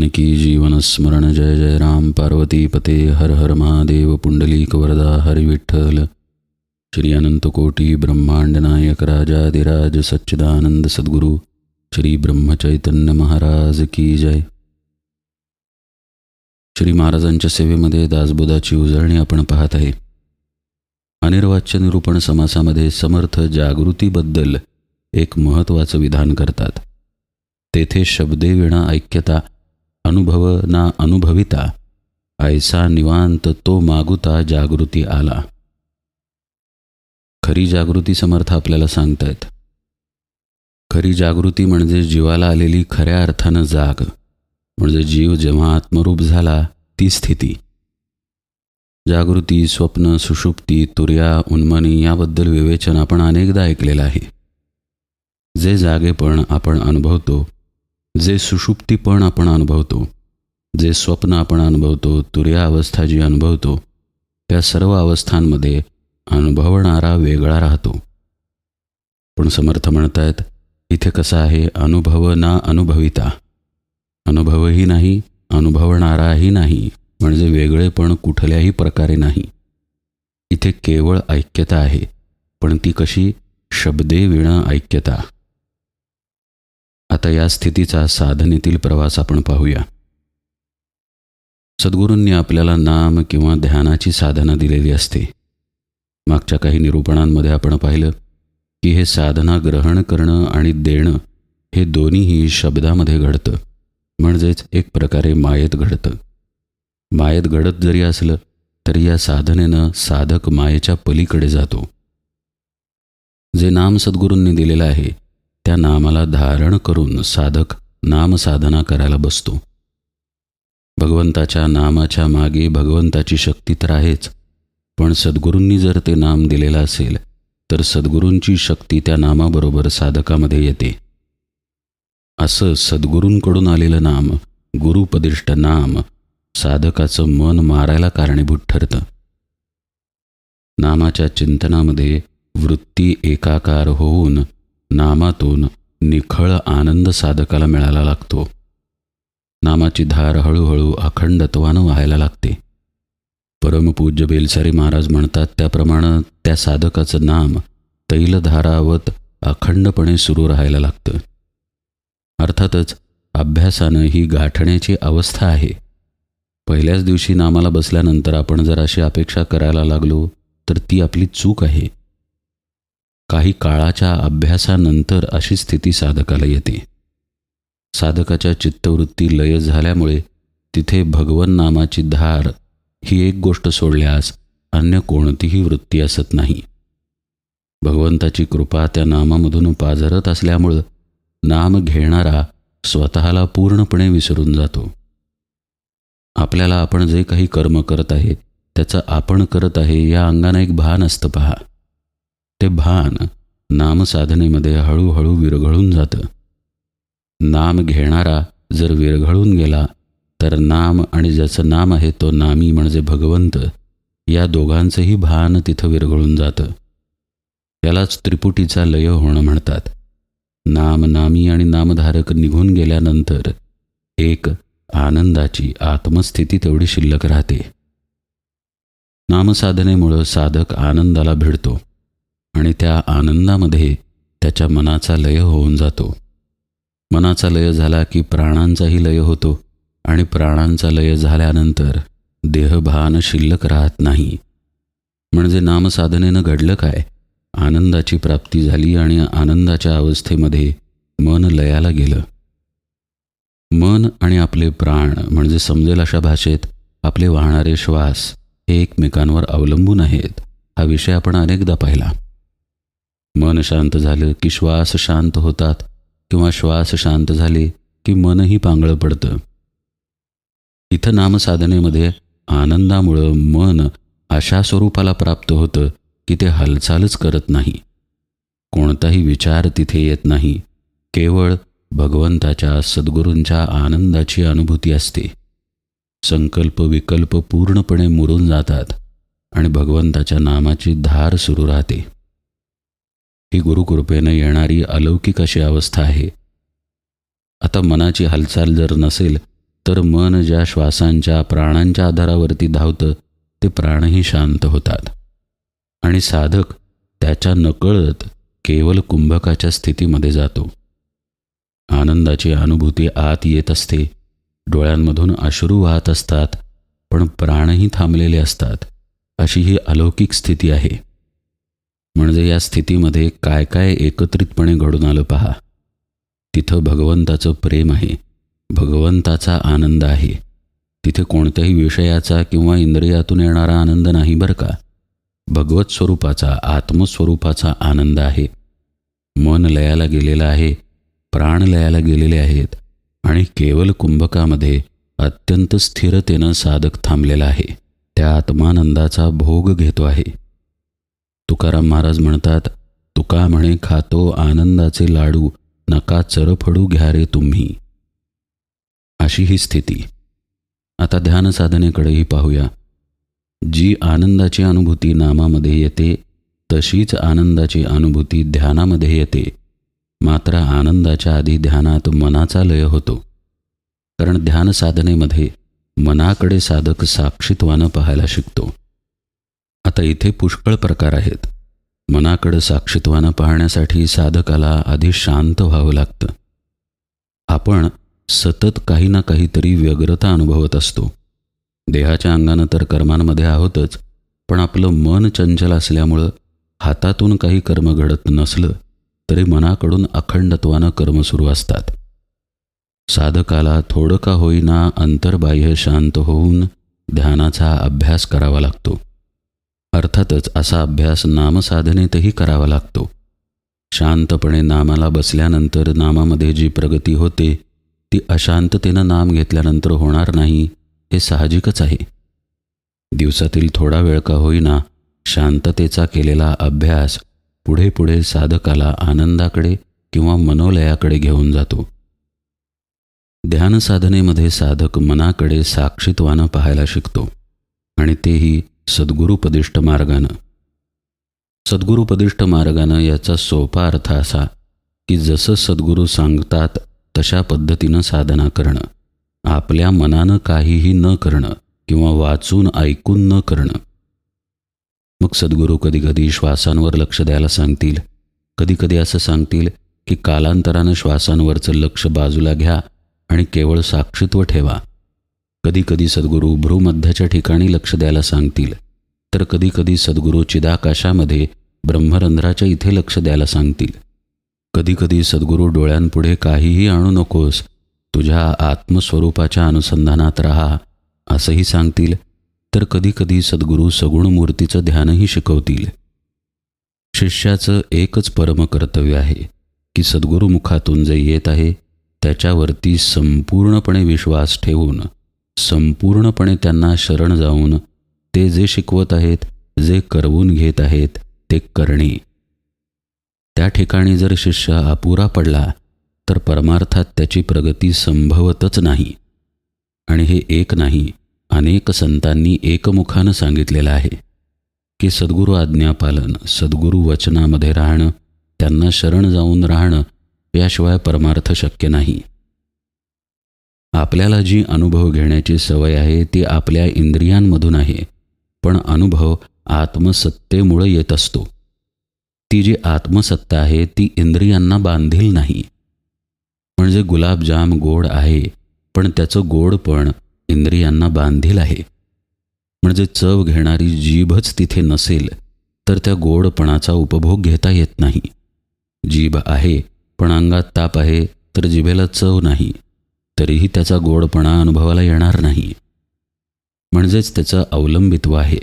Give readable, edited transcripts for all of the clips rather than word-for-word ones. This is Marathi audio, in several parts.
जानकी जीवन स्मरण जय जय राम पार्वती पते हर हर महादेव पुंडलीक वरदा हरि विठ्ठल श्री अनंत कोटी ब्रह्मांड नायक राजाधिराज सच्चिदानंद सद्गुरु श्री ब्रह्मचैतन्य महाराज की जय। श्री महाराजांच्या सेवेमध्ये दासबोधाची उजळणी आपण पाहत आहे। अनिर्वाच्य निरूपण समासामध्ये समर्थ जागृतीबद्दल एक महत्त्वाचं विधान करतात। तेथे शब्दे विना ऐक्यता अनुभव ना अनुभविता ऐसा निवांत तो मागुता जागृती आला। खरी जागृती समर्थ आपल्याला सांगतायत। खरी जागृती म्हणजे जीवाला आलेली खऱ्या अर्थानं जाग, म्हणजे जीव जेव्हा आत्मरूप झाला ती स्थिती। जागृती, स्वप्न, सुषुप्ती, तुर्या, उन्मनी याबद्दल विवेचन आपण अनेकदा ऐकलेलं आहे। जे जागेपण आपण अनुभवतो, जे सुषुप्तीपण आपण अनुभवतो, जे स्वप्न आपण अनुभवतो, तुर्या अवस्था जी अनुभवतो, त्या सर्व अवस्थांमध्ये अनुभवणारा वेगळा राहतो। पण समर्थ म्हणतायत इथे कसं आहे, अनुभव ना अनुभविता, अनुभवही नाही अनुभवणाराही नाही, म्हणजे वेगळेपण कुठल्याही प्रकारे नाही। इथे केवळ ऐक्यता आहे, पण ती कशी, शब्दे विना ऐक्यता। आता या स्थितीचा साधनेतील प्रवास आपण पाहूया। सद्गुरूंनी आपल्याला नाम किंवा ध्यानाची साधना दिलेली असते। मागच्या काही निरूपणांमध्ये आपण पाहिलं की हे साधना ग्रहण करणं आणि देणं हे दोन्हीही शब्दामध्ये घडतं, म्हणजेच एक प्रकारे मायेत घडतं। मायेत घडत जरी असलं तरी या साधनेनं साधक मायेच्या पलीकडे जातो। जे नाम सद्गुरूंनी दिलेलं आहे त्या नामाला धारण करून साधक नामसाधना करायला बसतो। भगवंताच्या नामाच्या मागे भगवंताची शक्ती तर आहेच, पण सद्गुरूंनी जर ते नाम दिलेलं असेल तर सद्गुरूंची शक्ती त्या नामाबरोबर साधकामध्ये येते। असं सद्गुरूंकडून आलेलं नाम, गुरुपदिष्ट नाम, साधकाचं मन मारायला कारणीभूत ठरतं। नामाच्या चिंतनामध्ये वृत्ती एकाकार होऊन नामातून निखळ आनंद साधकाला मिळायला लागतो। नामाची धार हळूहळू अखंडत्वानं व्हायला लागते। परमपूज्य बेलसारी महाराज म्हणतात त्याप्रमाणे त्या साधकाचं नाम तैलधारावत अखंडपणे सुरू राहायला लागतं। अर्थातच अभ्यासानं ही गाठण्याची अवस्था आहे। पहिल्याच दिवशी नामाला बसल्यानंतर आपण जर अशी अपेक्षा करायला लागलो तर ती आपली चूक आहे। काही काळाच्या अभ्यासानंतर अशी स्थिती साधकाला येते। साधकाच्या चित्तवृत्ती लय झाल्यामुळे तिथे भगवन नामाची धार ही एक गोष्ट सोडल्यास अन्य कोणतीही वृत्ती असत नाही। भगवंताची कृपा त्या नामामधून पाझरत असल्यामुळं नाम घेणारा स्वतःला पूर्णपणे विसरून जातो। आपल्याला आपण जे काही कर्म करत आहे त्याचं आपण करत आहे या अंगानं एक भान असतं पहा। ते भान नामसाधनेमध्ये हळूहळू विरघळून जातं। नाम घेणारा जर विरघळून गेला तर नाम आणि ज्याचं नाम आहे तो नामी म्हणजे भगवंत, या दोघांचंही भान तिथं विरघळून जातं। यालाच त्रिपुटीचा लय होणं म्हणतात। नाम, नामी आणि नामधारक निघून गेल्यानंतर एक आनंदाची आत्मस्थिती तेवढी शिल्लक राहते। नामसाधनेमुळं साधक आनंदाला भिडतो आणि त्या आनंदामध्ये त्याच्या मनाचा लय होऊन जातो। मनाचा लय झाला की प्राणांचाही लय होतो आणि प्राणांचा लय झाल्यानंतर देहभान शिल्लक राहत नाही। म्हणजे नामसाधनेनं घडलं काय, आनंदाची प्राप्ती झाली आणि आनंदाच्या अवस्थेमध्ये मन लयाला गेलं। मन आणि आपले प्राण म्हणजे समजेल अशा भाषेत आपले वाहणारे श्वास हे एकमेकांवर अवलंबून आहेत। हा विषय आपण अनेकदा पाहिला। मन शांत झालं की श्वास शांत होतात किंवा श्वास शांत झाले की मनही पांगळं पडतं। इथं नामसाधनेमध्ये आनंदामुळं मन अशा स्वरूपाला प्राप्त होतं की ते हालचालच करत नाही, कोणताही विचार तिथे येत नाही, केवळ भगवंताच्या सद्गुरूंच्या आनंदाची अनुभूती असते। संकल्प विकल्प पूर्णपणे मुरून जातात आणि भगवंताच्या नामाची धार सुरू राहते। ही गुरुकृपेने येणारी अलौकिक अशी अवस्था आहे। आता मनाची हालचाल जर नसेल तर मन ज्या श्वासांच्या प्राणांच्या आधारावरती धावतं ते प्राणही शांत होतात आणि साधक त्याच्या नकळत केवल कुंभकाच्या स्थितीमध्ये जातो. आनंदाची अनुभूती आत येत असते, डोळ्यांमधून अश्रू वाहत असतात, पण प्राणही थांबलेले असतात. अशी ही अलौकिक स्थिती आहे. म्हणजे या स्थितीमध्ये काय काय एकत्रितपणे घडून आलं पहा. तिथं भगवंताचं प्रेम आहे, भगवंताचा आनंद आहे. तिथे कोणत्याही विषयाचा किंवा इंद्रियातून येणारा आनंद नाही बरं का. भगवत स्वरूपाचा, आत्मस्वरूपाचा आनंद आहे. मन लयाला गेलेलं आहे, प्राण लयाला गेलेले आहेत आणि केवल कुंभकामध्ये अत्यंत स्थिरतेनं साधक थांबलेला आहे. त्या आत्मानंदाचा भोग घेतो आहे. तुकाराम महाराज म्हणतात, तुका म्हणे खातो आनंदाचे लाडू, नका चरफडू घ्या रे तुम्ही. अशी ही स्थिती. आता ध्यान साधनेकडेही पाहूया. जी आनंदाची अनुभूती नामामध्ये येते तशीच आनंदाची अनुभूती ध्यानामध्ये येते. मात्र आनंदाच्या आधी ध्यानात मनाचा लय होतो. कारण ध्यान साधनेमध्ये मनाकडे साधक साक्षीत्वानं पाहायला शिकतो. आता इथे पुष्कळ प्रकार आहेत. मनाकडे साक्षीत्वानं पाहण्यासाठी साधकाला आधी शांत व्हावं लागतं. आपण सतत काही ना काहीतरी व्यग्रता अनुभवत असतो. देहाच्या अंगानं तर कर्मांमध्ये आहोतच, पण आपलं मन चंचल असल्यामुळं हातातून काही कर्म घडत नसलं तरी मनाकडून अखंडत्वानं कर्म सुरू असतात. साधकाला थोडं का होईना अंतर्बाह्य शांत होऊन ध्यानाचा अभ्यास करावा लागतो. अर्थातच असा अभ्यास नामसाधनेतही करावा लागतो. शांतपणे नामाला बसल्यानंतर नामामध्ये जी प्रगती होते ती अशांततेनं नाम घेतल्यानंतर होणार नाही, हे साहजिकच आहे. दिवसातील थोडा वेळ का होईना शांततेचा केलेला अभ्यास पुढे पुढे साधकाला आनंदाकडे किंवा मनोलयाकडे घेऊन जातो. ध्यान साधनेमध्ये साधक मनाकडे साक्षीत्वानं पाहायला शिकतो आणि तेही सद्गुरुपदिष्ट मार्गानं. सद्गुरुपदिष्ट मार्गानं याचा सोपा अर्थ असा की जसं सद्गुरू सांगतात तशा पद्धतीनं साधना करणं, आपल्या मनानं काहीही न करणं किंवा वाचून ऐकून न करणं. मग सद्गुरू कधीकधी श्वासांवर लक्ष द्यायला सांगतील, कधीकधी असं सांगतील की कालांतरानं श्वासांवरचं लक्ष बाजूला घ्या आणि केवळ साक्षीत्व ठेवा. कधीकधी सद्गुरू भ्रूमध्याच्या ठिकाणी लक्ष द्यायला सांगतील, तर कधीकधी सद्गुरू चिदाकाशामध्ये ब्रह्मरंध्राच्या इथे लक्ष द्यायला सांगतील. कधीकधी सद्गुरू डोळ्यांपुढे काहीही आणू नकोस, तुझ्या आत्मस्वरूपाच्या अनुसंधानात राहा असंही सांगतील. तर कधीकधी सद्गुरू सगुण मूर्तीचं ध्यानही शिकवतील. शिष्याचं एकच परमकर्तव्य आहे की सद्गुरू मुखातून जे येत आहे त्याच्यावरती संपूर्णपणे विश्वास ठेवून, संपूर्णपणे त्यांना शरण जाऊन ते जे शिकवत आहेत, जे करवून घेत आहेत ते करणे. त्या ठिकाणी जर शिष्य अपुरा पडला तर परमार्थात त्याची प्रगती संभवतच नाही. आणि हे एक नाही, अनेक संतांनी एकमुखानं सांगितलेलं आहे की सद्गुरू आज्ञापालन, सद्गुरू वचनामध्ये राहणं, त्यांना शरण जाऊन राहणं याशिवाय परमार्थ शक्य नाही. आपल्याला जी अनुभव घेण्याची सवय आहे ती आपल्या इंद्रियांमधून आहे, पण अनुभव आत्मसत्तेमुळे येत असतो. ती जी आत्मसत्ता आहे ती इंद्रियांना बांधील नाही. म्हणजे गुलाबजाम गोड आहे, पण त्याचं गोडपण इंद्रियांना बांधील आहे. म्हणजे चव घेणारी जीभच तिथे नसेल तर त्या गोडपणाचा उपभोग घेता येत नाही. जीभ आहे पण अंगात ताप आहे तर जिभेला चव नाही, तरीही त्याचा गोडपणा अनुभवाला येणार नाही. म्हणजेच त्याचं अवलंबित्व आहे.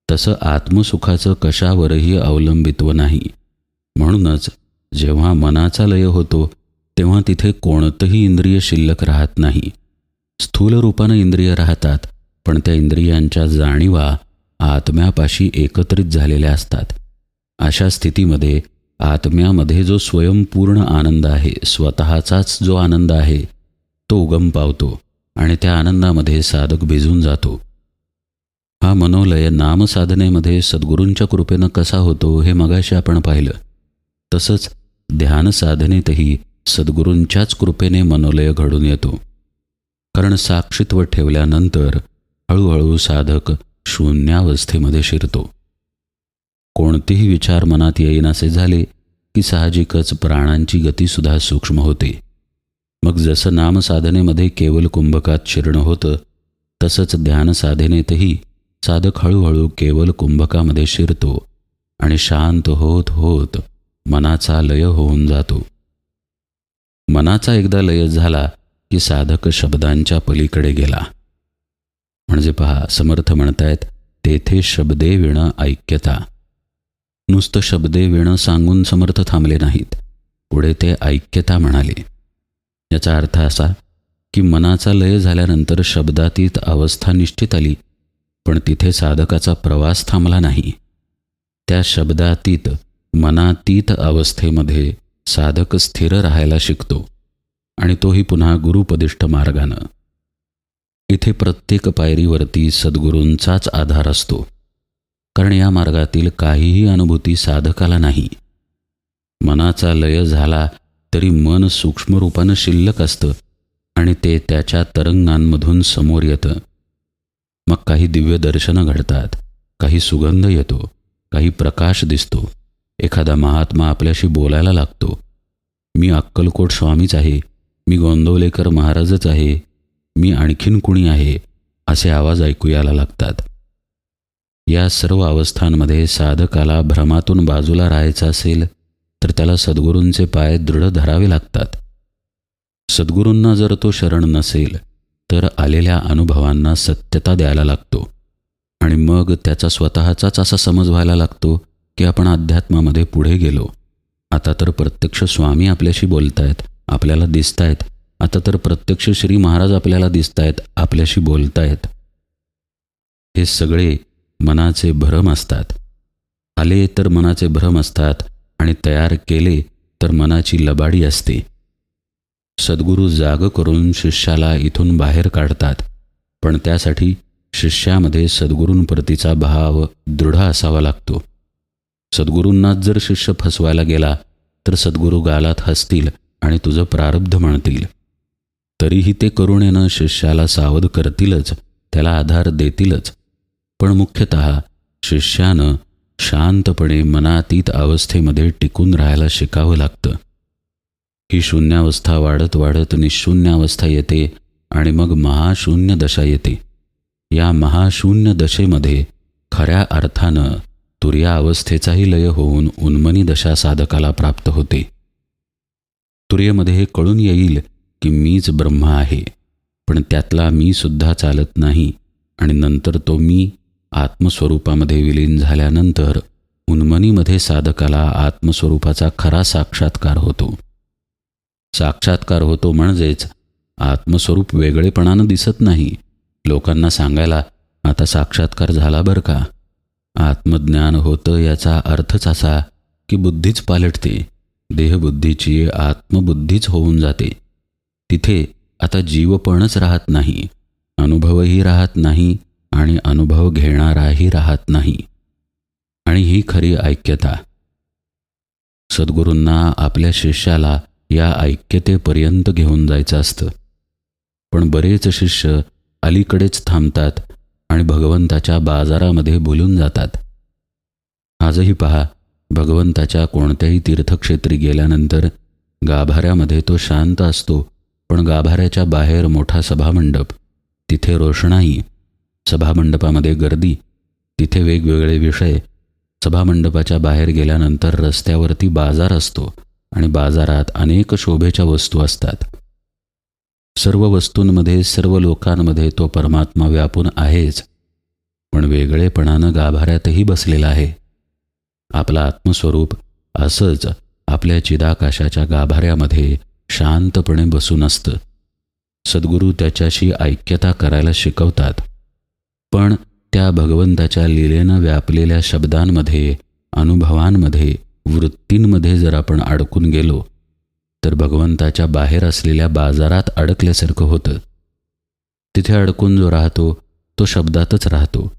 तसं आत्मसुखाचं कशावरही अवलंबित्व नाही. म्हणूनच जेव्हा मनाचा लय होतो तेव्हा तिथे कोणतंही इंद्रिय शिल्लक राहत नाही. स्थूल रूपानं इंद्रिय राहतात, पण त्या इंद्रियांच्या जाणीवा आत्म्यापाशी एकत्रित झालेल्या असतात. अशा स्थितीमध्ये आत्म्यामध्ये जो स्वयंपूर्ण आनंद आहे, स्वतःचाच जो आनंद आहे तो उगम पावतो आणि त्या आनंदामध्ये साधक भिजून जातो. हा मनोलय नामसाधनेमध्ये सद्गुरूंच्या कृपेनं कसा होतो हे मगाशी आपण पाहिलं. तसंच ध्यानसाधनेतही सद्गुरूंच्याच कृपेने मनोलय घडून येतो. कारण साक्षीत्व ठेवल्यानंतर हळूहळू साधक शून्यावस्थेमध्ये शिरतो. कोणतेही विचार मनात येईनासे झाले की साहजिकच प्राणांची गतीसुद्धा सूक्ष्म होते. मग जसं नामसाधनेमध्ये केवल कुंभकात शिरणं होतं, तसंच ध्यानसाधनेतही साधक हळूहळू केवल कुंभकामध्ये शिरतो आणि शांत होत होत मनाचा लय होऊन जातो. मनाचा एकदा लय झाला की साधक शब्दांच्या पलीकडे गेला. म्हणजे पहा, समर्थ म्हणतायत, तेथे शब्दे विण ऐक्यता. नुसतं शब्दे विण सांगून समर्थ थांबले नाहीत, पुढे ते ऐक्यता म्हणाले. याचा अर्थ असा की मनाचा लय झाल्यानंतर शब्दातीत अवस्था निश्चित आली, पण तिथे साधकाचा प्रवास थांबला नाही. त्या शब्दातीत मनातीत अवस्थेमध्ये साधक स्थिर राहायला शिकतो आणि तोही पुन्हा गुरुपदिष्ठ मार्गानं. इथे प्रत्येक पायरीवरती सद्गुरूंचाच आधार असतो, कारण या मार्गातील काहीही अनुभूती साधकाला नाही. मनाचा लय झाला तरी मन सूक्ष्म रूपानं शिल्लक असतं आणि ते त्याच्या तरंगांमधून समोर येतं. मग काही दिव्य दर्शनं घडतात, काही सुगंध येतो, काही प्रकाश दिसतो. एखादा महात्मा आपल्याशी बोलायला लागतो, मी अक्कलकोट स्वामीच आहे, मी गोंदवलेकर महाराजच आहे, मी आणखीन कुणी आहे, असे आवाज ऐकू यायला लागतात. या सर्व अवस्थांमध्ये साधकाला भ्रमातून बाजूला राहायचं असेल तर त्याला सद्गुरूंचे पाय दृढ धरावे लागतात. सद्गुरूंना जर तो शरण नसेल तर आलेल्या अनुभवांना सत्यता द्यायला लागतो आणि मग त्याचा स्वतःचाच असा समज व्हायला लागतो की आपण अध्यात्मामध्ये पुढे गेलो. आता तर प्रत्यक्ष स्वामी आपल्याशी बोलतायत, आपल्याला दिसतायत. आता तर प्रत्यक्ष श्री महाराज आपल्याला दिसतायत, आपल्याशी बोलतायत. हे सगळे मनाचे भ्रम असतात. आले तर मनाचे भ्रम असतात आणि तयार केले तर मनाची लबाडी असते. सद्गुरू जाग करून शिष्याला इथून बाहेर काढतात, पण त्यासाठी शिष्यामध्ये सद्गुरूंप्रतीचा भाव दृढ असावा लागतो. सद्गुरूंनाच जर शिष्य फसवायला गेला तर सद्गुरू गालात हसतील आणि तुझं प्रारब्ध म्हणतील. तरीही ते करुणेनं शिष्याला सावध करतीलच, त्याला आधार देतीलच. पण मुख्यतः शिष्यानं शांतपणे मनातीत अवस्थेमध्ये टिकून राहायला शिकावं लागतं. ही शून्यावस्था वाढत वाढत निशून्यावस्था येते आणि मग महाशून्य दशा येते. या महाशून्य दशेमध्ये खऱ्या अर्थानं तुर्या अवस्थेचाही लय होऊन उन्मनी दशा साधकाला प्राप्त होते. तुर्येमध्ये हे कळून येईल की मीच ब्रह्म आहे, पण त्यातला मी सुद्धा चालत नाही आणि नंतर तो मी आत्मस्वरूपामध्ये विलीन झाल्यानंतर उन्मनीमध्ये साधकाला आत्मस्वरूपाचा खरा साक्षात्कार होतो. साक्षात्कार होतो म्हणजेच आत्मस्वरूप वेगळेपणानं दिसत नाही. लोकांना सांगायला आता साक्षात्कार झाला बरं का. आत्मज्ञान होतं याचा अर्थच असा की बुद्धीच पालटते, देहबुद्धीची आत्मबुद्धीच होऊन जाते. तिथे आता जीवपणच राहत नाही, अनुभवही राहत नाही आणि अनुभव घेणाराही राहत नाही. आणि ही खरी ऐक्यता. सद्गुरूंना आपल्या शिष्याला या ऐक्यतेपर्यंत घेऊन जायचं असतं. पण बरेच शिष्य अलीकडेच थांबतात आणि भगवंताच्या बाजारामध्ये बोलून जातात. आजही पहा, भगवंताच्या कोणत्याही तीर्थक्षेत्री गेल्यानंतर गाभाऱ्यामध्ये तो शांत असतो, पण गाभाऱ्याच्या बाहेर मोठा सभामंडप, तिथे रोषणाई, सभामंडपामध्ये गर्दी, तिथे वेगवेगळे विषय. सभामंडपाच्या बाहेर गेल्यानंतर रस्त्यावरती बाजार असतो आणि बाजारात अनेक शोभेच्या वस्तू असतात. सर्व वस्तूंमध्ये, सर्व लोकांमध्ये तो परमात्मा व्यापून आहेच, पण वेगळेपणानं गाभाऱ्यातही बसलेला आहे. आपलं आत्मस्वरूप असंच आपल्या चिदाकाशाच्या गाभाऱ्यामध्ये शांतपणे बसून असतं. सद्गुरू त्याच्याशी ऐक्यता करायला शिकवतात. पण त्या भगवंताच्या लीलेनं व्यापलेल्या शब्दांमध्ये, अनुभवांमध्ये, वृत्तींमध्ये जर आपण अडकून गेलो तर भगवंताच्या बाहेर असलेल्या बाजारात अडकल्यासारखं होतं. तिथे अडकून जो राहतो तो शब्दातच राहतो.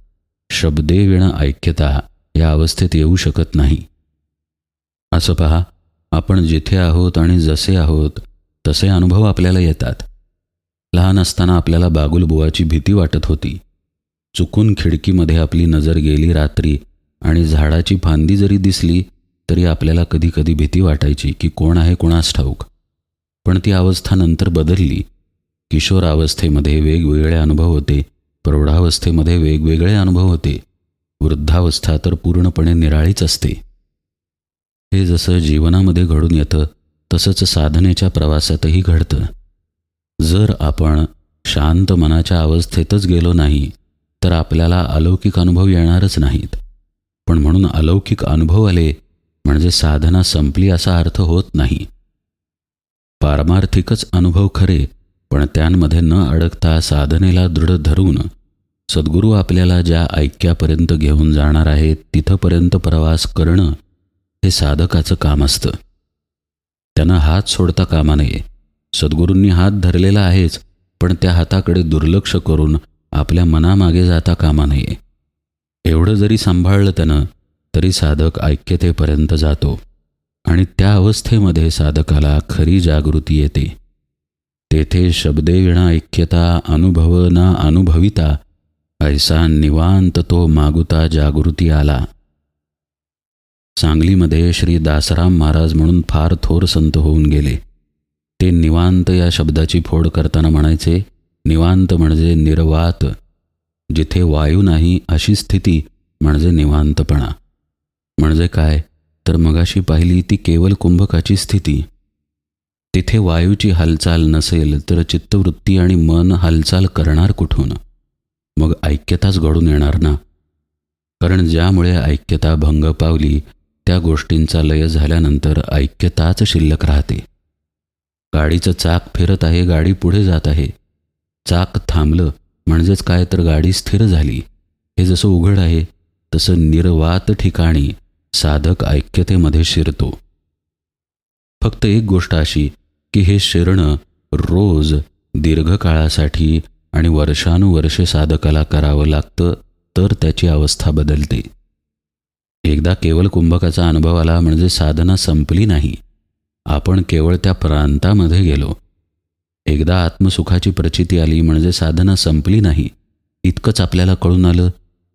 शब्दे विण ऐक्यता या अवस्थेत येऊ शकत नाही. असं पहा, आपण जिथे आहोत आणि जसे आहोत तसे अनुभव आपल्याला येतात. लहान असताना आपल्याला बागुलबुवाची भीती वाटत होती. चुकून खिडकीमध्ये आपली नजर गेली रात्री आणि झाडाची फांदी जरी दिसली तरी आपल्याला कधी कधी भीती वाटायची की कोण आहे कुणास ठाऊक. पण ती अवस्था नंतर बदलली. किशोरावस्थेमध्ये वेगवेगळे अनुभव होते, प्रौढावस्थेमध्ये वेगवेगळे अनुभव होते, वृद्धावस्था तर पूर्णपणे निराळीच असते. हे जसं जीवनामध्ये घडून येतं तसंच साधनेच्या प्रवासातही घडतं. जर आपण शांत मनाच्या अवस्थेतच गेलो नाही तर आपल्याला अलौकिक अनुभव येणारच नाहीत. पण म्हणून अलौकिक अनुभव आले म्हणजे साधना संपली असा अर्थ होत नाही. पारमार्थिकच अनुभव खरे, पण त्यांमध्ये न अडकता साधनेला दृढ धरून सद्गुरू आपल्याला ज्या ऐक्यापर्यंत घेऊन जाणार आहेत तिथपर्यंत प्रवास करणं हे साधकाचं काम असतं. त्यानं हात सोडता कामा नये. सद्गुरूंनी हात धरलेला आहेच, पण त्या हाताकडे दुर्लक्ष करून आपल्या मनामागे जाता कामा नये. एवढं जरी सांभाळलं त्यानं तरी साधक ऐक्यतेपर्यंत जातो आणि त्या अवस्थेमध्ये साधकाला खरी जागृती येते. तेथे शब्दे विना ऐक्यता अनुभव ना अनुभविता, ऐसा निवांत तो मागुता जागृती आला. सांगलीमध्ये श्री दासराम महाराज म्हणून फार थोर संत होऊन गेले. ते निवांत या शब्दाची फोड करताना म्हणायचे, निवांत म्हणजे निर्वात, जिथे वायू नाही अशी स्थिती म्हणजे निवांतपणा. म्हणजे काय तर मगाशी पाहिली ती केवल कुंभकाची स्थिती. तिथे वायूची हालचाल नसेल तर चित्तवृत्ती आणि मन हालचाल करणार कुठून? मग ऐक्यताच घडून येणार ना. कारण ज्यामुळे ऐक्यता भंग पावली त्या गोष्टींचा लय झाल्यानंतर ऐक्यताच शिल्लक राहते. गाडीचं चाक फिरत आहे, गाडी पुढे जात आहे. चाक थांबलं म्हणजेच काय तर गाडी स्थिर झाली. हे जसं उघड आहे तसं निर्वात ठिकाणी साधक ऐक्यतेमध्ये शिरतो. फक्त एक गोष्ट अशी की हे शिरणं रोज दीर्घकाळासाठी आणि वर्षानुवर्षे साधकाला करावं लागतं, तर त्याची अवस्था बदलते. एकदा केवळ कुंभकाचा अनुभव आला म्हणजे साधना संपली नाही. आपण केवळ त्या प्रांतामध्ये गेलो. एकदा आत्मसुखाची प्रचिती आली म्हणजे साधना संपली नाही. इतकंच आपल्याला कळून आलं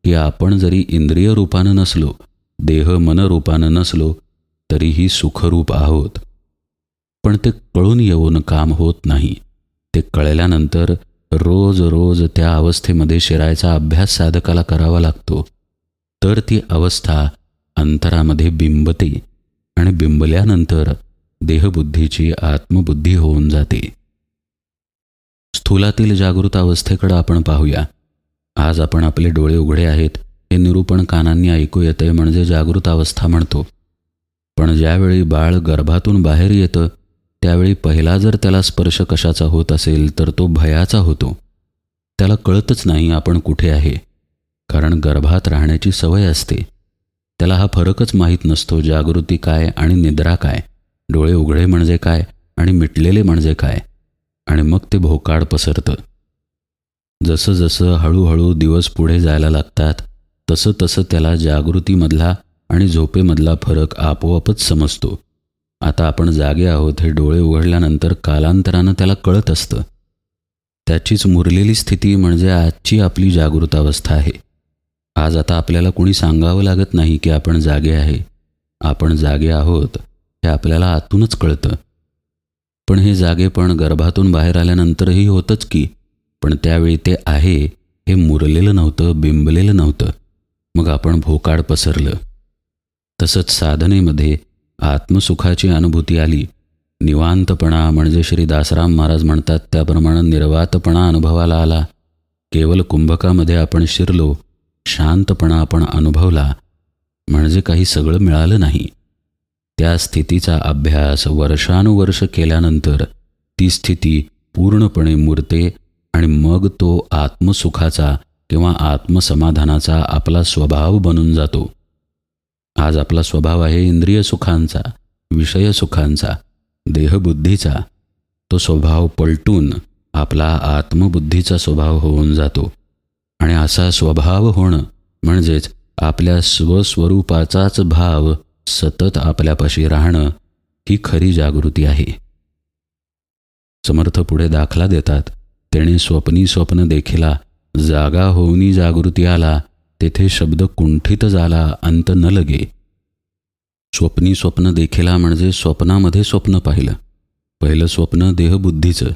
की आपण जरी इंद्रिय रूपानं नसलो, देह मन रूपानं नसलो, तरीही सुखरूप आहोत. पण ते कळून येऊन काम होत नाही. ते कळल्यानंतर रोज रोज त्या अवस्थेमध्ये शिरायचा अभ्यास साधकाला करावा लागतो. तर ती अवस्था अंतरामध्ये बिंबते आणि बिंबल्यानंतर देहबुद्धीची आत्मबुद्धी होऊन जाते. स्थूलातील जागृत अवस्थेकडे आपण पाहूया. आज आपण आपले डोळे उघडे आहेत हे निरूपण कानांनी ऐकू येते म्हणजे जागृत अवस्था म्हणतो. पण ज्यावेळी बाळ गर्भातून बाहेर येतं त्यावेळी पहिला जर त्याला स्पर्श कशाचा होत असेल तर तो भयाचा होतो. त्याला कळतच नाही आपण कुठे आहे, कारण गर्भात राहण्याची सवय असते. त्याला हा फरकच माहीत नसतो, जागृती काय आणि निद्रा काय, डोळे उघडे म्हणजे काय आणि मिटलेले म्हणजे काय. आणि मग ते भोकाड पसरतं. जसं जसं हळूहळू दिवस पुढे जायला लागतात तसं तसं त्याला जागृतीमधला आणि झोपेमधला फरक आपोआपच समजतो. आता आपण जागे आहोत हे डोळे उघडल्यानंतर कालांतरानं त्याला कळत असतं. त्याचीच मुरलेली स्थिती म्हणजे आजची आपली जागृत अवस्था आहे. आज आता आपल्याला कोणी सांगावं लागत नाही की आपण जागे आहे. आपण जागे आहोत हे आपल्याला आतूनच कळतं. पण हे जागेपण गर्भातून बाहेर आल्यानंतरही होतंच की, पण त्यावेळी ते आहे हे मुरलेलं नव्हतं, बिंबलेलं नव्हतं. मग आपण भोकाड पसरलं. तसंच साधनेमध्ये आत्मसुखाची अनुभूती आली. निवांतपणा म्हणजे श्री दासराम महाराज म्हणतात त्याप्रमाणे निर्वातपणा अनुभवाला आला. केवळ कुंभकामध्ये आपण शिरलो, शांतपणा आपण अनुभवला म्हणजे काही सगळं मिळालं नाही. त्या स्थितीचा अभ्यास वर्षानुवर्ष केल्यानंतर ती स्थिती पूर्णपणे मुरते आणि मग तो आत्मसुखाचा किंवा आत्मसमाधानाचा आपला स्वभाव बनून जातो. आज आपला स्वभाव आहे इंद्रिय सुखांचा, विषय सुखांचा, देहबुद्धीचा. तो स्वभाव पलटून आपला आत्मबुद्धीचा स्वभाव होऊन जातो. आणि असा स्वभाव होणं म्हणजेच आपल्या स्वस्वरूपाचाच भाव सतत आपल्यापाशी राहणं ही खरी जागृती आहे. समर्थ पुढे दाखला देतात. तेणे स्वप्नी स्वप्न देखिला, जागा होऊनी जागृती आला, तेथे शब्द कुंठित झाला, अंत न लगे. स्वप्नी स्वप्न देखिला म्हणजे स्वप्नामध्ये स्वप्न पाहिलं. पहिलं स्वप्न देहबुद्धीचं.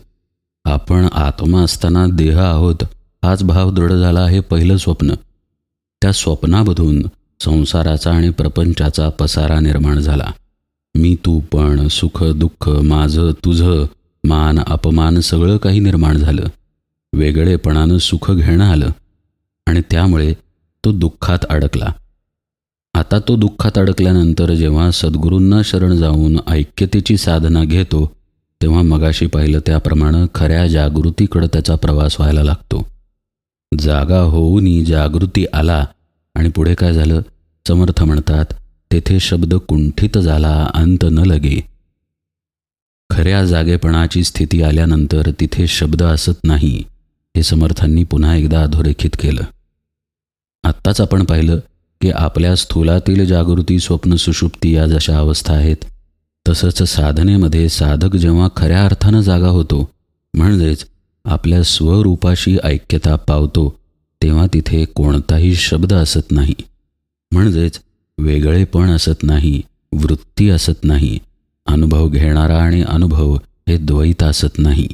आपण आत्मा असताना देह आहोत हाच भाव दृढ झाला हे पहिलं स्वप्न. त्या स्वप्नामधून संसाराचा आणि प्रपंचाचा पसारा निर्माण झाला. मी तू पण, सुख दुःख, माझं तुझं, मान अपमान सगळं काही निर्माण झालं. वेगळेपणानं सुख घेणं आलं आणि त्यामुळे तो दुःखात अडकला. आता तो दुःखात अडकल्यानंतर जेव्हा सद्गुरूंना शरण जाऊन ऐक्यतेची साधना घेतो, तेव्हा मगाशी पाहिलं त्याप्रमाणे खऱ्या जागृतीकडे त्याचा प्रवास व्हायला लागतो. जागा होऊनी जागृती आला आणि पुढे काय झालं? समर्थ म्हणतात, तेथे शब्द कुंठित झाला, अंत न लगे. खऱ्या जागेपणाची स्थिती आल्यानंतर तिथे शब्द असत नाही, हे समर्थांनी पुन्हा एकदा अधोरेखित केलं. आत्ताच आपण पाहिलं की आपल्या स्थूलातील जागृती, स्वप्न, सुषुप्ती या जशा अवस्था आहेत, तसंच साधनेमध्ये साधक जेव्हा खऱ्या अर्थानं जागा होतो, म्हणजेच आपल्या स्वरूपाशी ऐक्यता पावतो, तेव्हा तिथे कोणताही शब्द असत नाही. म्हणजेच वेगळेपण असत नाही, वृत्ती असत नाही, अनुभव घेणारा आणि अनुभव हे द्वैत असत नाही.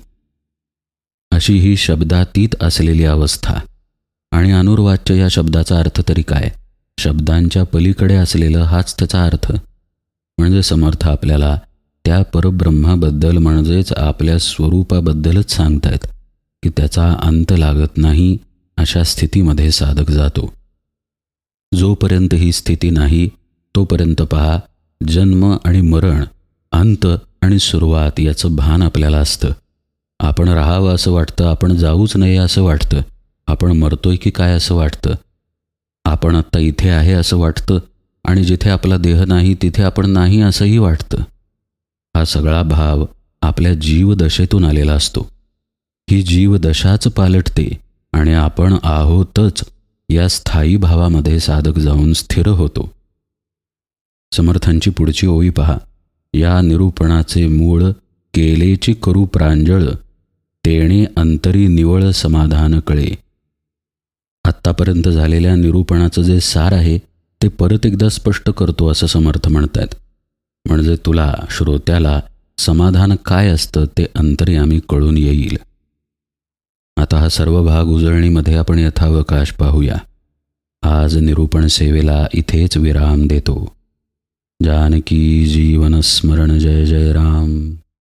अशी ही शब्दातीत असलेली अवस्था. आणि अनुर्वाच्य या शब्दाचा अर्थ तरी काय? शब्दांच्या पलीकडे असलेलं हाच त्याचा अर्थ. म्हणजे समर्थ आपल्याला त्या परब्रह्माबद्दल म्हणजेच आपल्या स्वरूपाबद्दलच सांगतायत की त्याचा अंत लागत नाही, अशा स्थितीमध्ये साधक जातो. जोपर्यंत ही स्थिती नाही तोपर्यंत पहा, जन्म आणि मरण, अंत आणि सुरुवात याचं भान आपल्याला असतं. आपण राहावं असं वाटतं, आपण जाऊच नये असं वाटतं, आपण मरतोय की काय असं वाटतं, आपण आत्ता इथे आहे असं वाटतं आणि जिथे आपला देह नाही तिथे आपण नाही असंही वाटतं. हा सगळा भाव आपल्या जीवदशेतून आलेला असतो. ही जीवदशाच पालटते आणि आपण आहोतच या स्थायी भावामध्ये साधक जाऊन स्थिर होतो. समर्थांची पुढची ओळी पहा. या निरूपणाचे मूळ केलेची करू प्रांजळ, तेणे अंतरी निवळ समाधान कळे. आत्तापर्यंत झालेल्या निरूपणाचं जे सार आहे ते परत एकदा स्पष्ट करतो असं समर्थ म्हणतात. म्हणजे तुला, श्रोत्याला समाधान काय असतं ते अंतर्यामी कळून येईल. आता हा सर्व भाग उजळणीमध्ये आपण यथावकाश पाहूया. आज निरूपण सेवेला इथेच विराम देतो. जानकी जीवन स्मरण. जय जय राम.